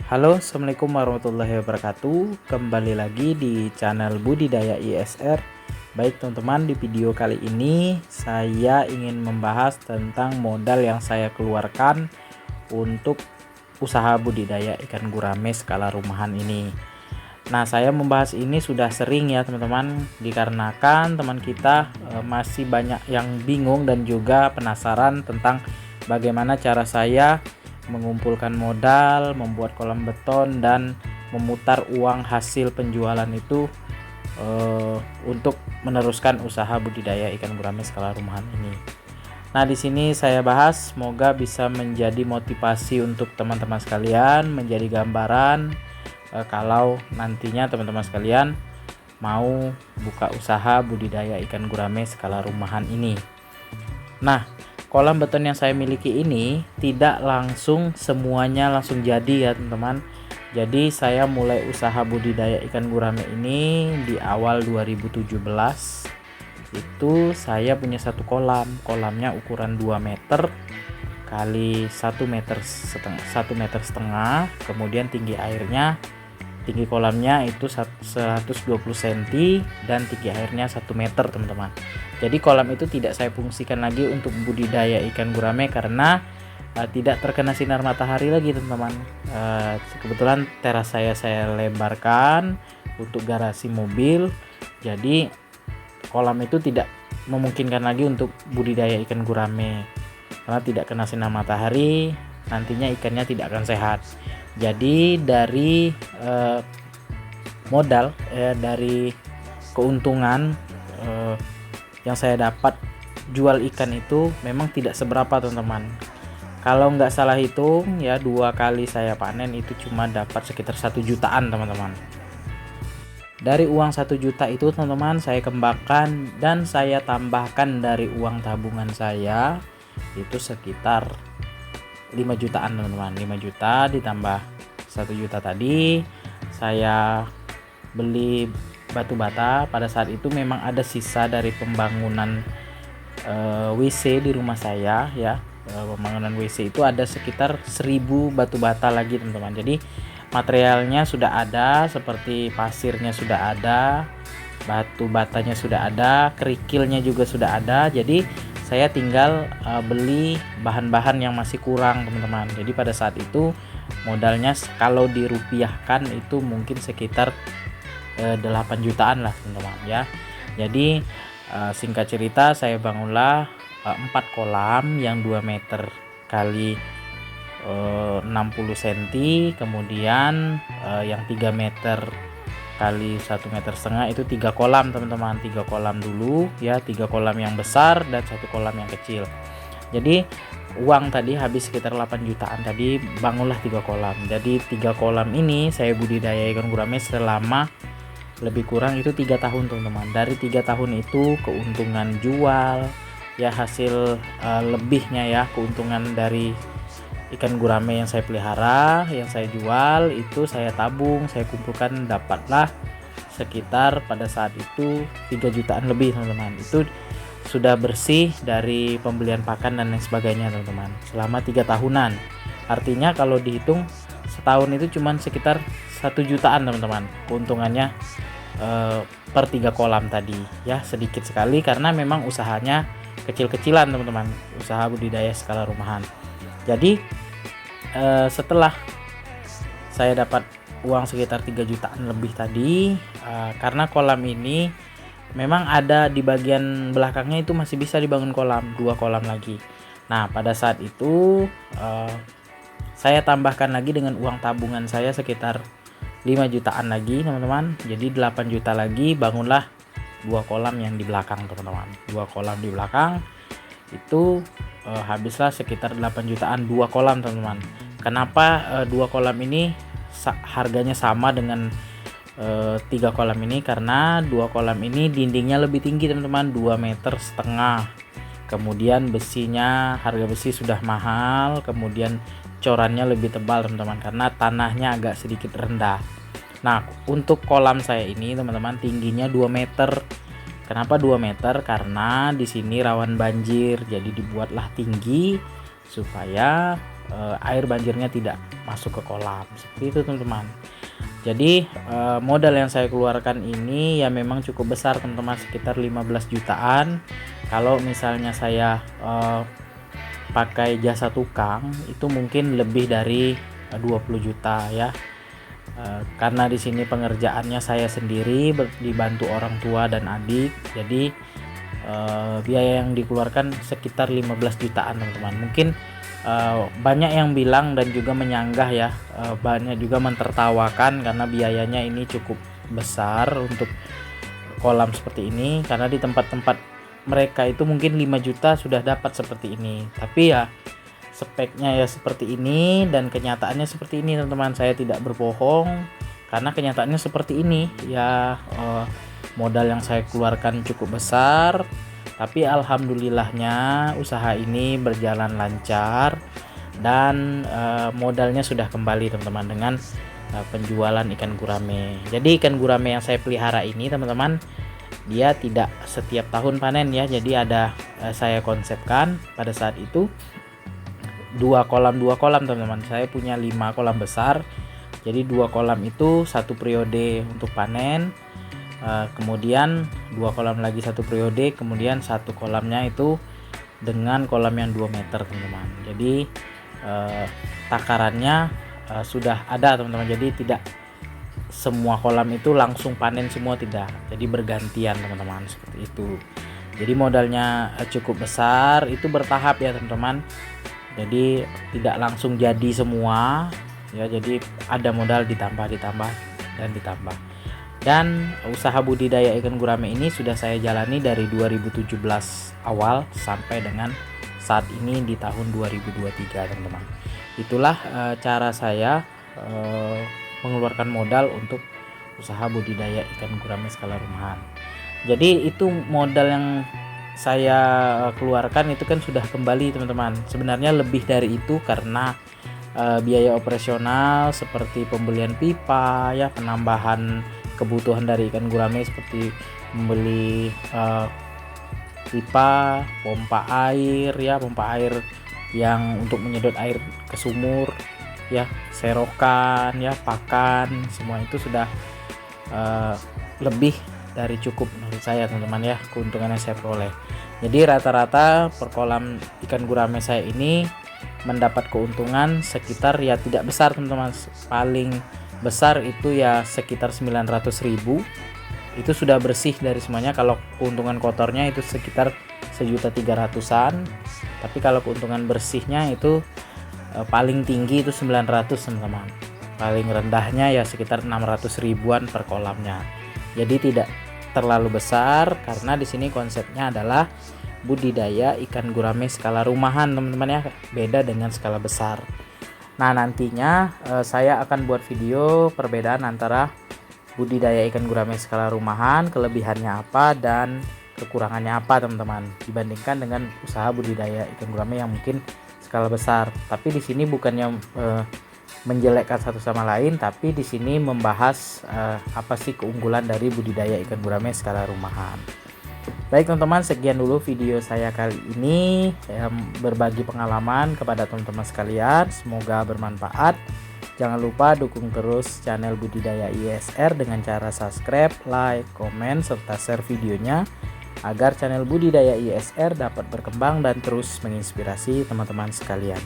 Halo, assalamualaikum warahmatullahi wabarakatuh. Kembali lagi di channel Budidaya ISR. Baik teman-teman, di video kali ini saya ingin membahas tentang modal yang saya keluarkan untuk usaha budidaya ikan gurame skala rumahan ini. Nah, saya membahas ini sudah sering ya teman-teman, dikarenakan teman kita masih banyak yang bingung dan juga penasaran tentang bagaimana cara saya mengumpulkan modal, membuat kolam beton, dan memutar uang hasil penjualan itu untuk meneruskan usaha budidaya ikan gurame skala rumahan ini. Nah, di sini saya bahas, semoga bisa menjadi motivasi untuk teman-teman sekalian, menjadi gambaran kalau nantinya teman-teman sekalian mau buka usaha budidaya ikan gurame skala rumahan ini. Nah, kolam beton yang saya miliki ini tidak langsung semuanya langsung jadi ya teman-teman. Jadi saya mulai usaha budidaya ikan gurame ini di awal 2017. Itu saya punya satu kolam. Kolamnya ukuran 2 meter kali 1 meter setengah. Kemudian tinggi kolamnya itu 120 cm dan tinggi airnya 1 meter teman-teman. Jadi kolam itu tidak saya fungsikan lagi untuk budidaya ikan gurame karena tidak terkena sinar matahari lagi teman-teman. Kebetulan teras saya lebarkan untuk garasi mobil, jadi kolam itu tidak memungkinkan lagi untuk budidaya ikan gurame karena tidak kena sinar matahari, nantinya ikannya tidak akan sehat. Jadi dari modal dari keuntungan yang saya dapat jual ikan itu memang tidak seberapa teman-teman. Kalau nggak salah hitung ya, 2 kali saya panen itu cuma dapat sekitar 1 jutaan teman-teman. Dari uang 1 juta itu teman-teman saya kembangkan dan saya tambahkan dari uang tabungan saya itu sekitar 5 jutaan teman-teman. 5 juta ditambah 1 juta tadi, saya beli batu bata. Pada saat itu memang ada sisa dari pembangunan WC di rumah saya ya. Pembangunan WC itu ada sekitar 1000 batu bata lagi teman-teman. Jadi materialnya sudah ada, seperti pasirnya sudah ada, batu batanya sudah ada, kerikilnya juga sudah ada. Jadi saya tinggal beli bahan-bahan yang masih kurang teman-teman. Jadi pada saat itu modalnya kalau dirupiahkan itu mungkin sekitar 8 jutaan lah teman-teman ya. Jadi singkat cerita saya bangunlah 4 kolam yang 2 meter kali 60 cm, kemudian yang 3 meter kali 1,5 meter itu 3 kolam teman-teman. 3 kolam dulu ya, 3 kolam yang besar dan 1 kolam yang kecil. Jadi uang tadi habis sekitar 8 jutaan tadi, bangunlah 3 kolam. Jadi 3 kolam ini saya budidaya ikan gurame selama lebih kurang itu 3 tahun teman-teman. Dari 3 tahun itu keuntungan jual ya, hasil lebihnya ya, keuntungan dari ikan gurame yang saya pelihara, yang saya jual itu saya tabung, saya kumpulkan, dapatlah sekitar pada saat itu 3 jutaan lebih teman-teman. Itu sudah bersih dari pembelian pakan dan lain sebagainya teman-teman, selama 3 tahunan. Artinya kalau dihitung setahun itu cuman sekitar 1 jutaan teman-teman keuntungannya per 3 kolam tadi ya. Sedikit sekali karena memang usahanya kecil-kecilan teman-teman, usaha budidaya skala rumahan. Jadi setelah saya dapat uang sekitar 3 jutaan lebih tadi, karena kolam ini memang ada di bagian belakangnya itu masih bisa dibangun kolam, 2 kolam lagi. Nah, pada saat itu saya tambahkan lagi dengan uang tabungan saya sekitar 5 jutaan lagi teman-teman. Jadi 8 juta lagi, bangunlah 2 kolam yang di belakang teman-teman. 2 kolam di belakang itu habislah sekitar 8 jutaan 2 kolam teman-teman. Kenapa 2 kolam ini harganya sama dengan 3 kolam ini? Karena 2 kolam ini dindingnya lebih tinggi teman-teman, 2,5 meter. Kemudian besinya, harga besi sudah mahal, kemudian corannya lebih tebal teman-teman karena tanahnya agak sedikit rendah. Nah, untuk kolam saya ini teman-teman tingginya 2 meter. Kenapa 2 meter? Karena di sini rawan banjir, jadi dibuatlah tinggi supaya air banjirnya tidak masuk ke kolam. Seperti itu teman-teman. Jadi modal yang saya keluarkan ini ya memang cukup besar teman-teman, sekitar 15 jutaan. Kalau misalnya saya pakai jasa tukang itu mungkin lebih dari 20 juta ya. Karena di sini pengerjaannya saya sendiri dibantu orang tua dan adik, jadi biaya yang dikeluarkan sekitar 15 jutaan teman-teman. Mungkin banyak yang bilang dan juga menyanggah ya, banyak juga mentertawakan karena biayanya ini cukup besar untuk kolam seperti ini, karena di tempat-tempat mereka itu mungkin 5 juta sudah dapat seperti ini. Tapi ya speknya ya seperti ini dan kenyataannya seperti ini teman-teman. Saya tidak berbohong karena kenyataannya seperti ini ya. Modal yang saya keluarkan cukup besar, tapi alhamdulillahnya usaha ini berjalan lancar dan modalnya sudah kembali teman-teman dengan penjualan ikan gurame. Jadi ikan gurame yang saya pelihara ini teman-teman, dia tidak setiap tahun panen ya. Jadi ada saya konsepkan pada saat itu dua kolam teman-teman. Saya punya 5 kolam besar, jadi 2 kolam itu satu periode untuk panen, kemudian 2 kolam lagi satu periode, kemudian satu kolamnya itu dengan kolam yang 2 meter teman-teman. Jadi takarannya sudah ada teman-teman, jadi tidak semua kolam itu langsung panen semua, tidak, jadi bergantian teman-teman, seperti itu. Jadi modalnya cukup besar, itu bertahap ya teman-teman. Jadi tidak langsung jadi semua ya, jadi ada modal ditambah dan ditambah. Dan usaha budidaya ikan gurame ini sudah saya jalani dari 2017 awal sampai dengan saat ini di tahun 2023 teman-teman. Itulah cara saya mengeluarkan modal untuk usaha budidaya ikan gurame skala rumahan. Jadi itu modal yang saya keluarkan itu kan sudah kembali teman-teman. Sebenarnya lebih dari itu karena biaya operasional seperti pembelian pipa ya, penambahan kebutuhan dari ikan gurame seperti membeli pipa, pompa air ya, pompa air yang untuk menyedot air ke sumur ya, serokan ya, pakan, semua itu sudah lebih dari cukup menurut saya teman-teman ya, keuntungan yang saya peroleh. Jadi rata-rata per kolam ikan gurame saya ini mendapat keuntungan sekitar ya tidak besar teman-teman, paling besar itu ya sekitar 900.000. Itu sudah bersih dari semuanya. Kalau keuntungan kotornya itu sekitar 1.300.000-an, tapi kalau keuntungan bersihnya itu paling tinggi itu 900 teman-teman, paling rendahnya ya sekitar 600.000-an per kolamnya. Jadi tidak terlalu besar karena di sini konsepnya adalah budidaya ikan gurame skala rumahan teman-teman ya, beda dengan skala besar. Nah nantinya saya akan buat video perbedaan antara budidaya ikan gurame skala rumahan, kelebihannya apa dan kekurangannya apa teman-teman, dibandingkan dengan usaha budidaya ikan gurame yang mungkin skala besar. Tapi di sini bukannya menjelekkan satu sama lain, tapi di sini membahas apa sih keunggulan dari budidaya ikan gurame skala rumahan. Baik teman-teman, sekian dulu video saya kali ini, berbagi pengalaman kepada teman-teman sekalian, semoga bermanfaat. Jangan lupa dukung terus channel Budidaya ISR dengan cara subscribe, like, komen, serta share videonya agar channel Budidaya ISR dapat berkembang dan terus menginspirasi teman-teman sekalian.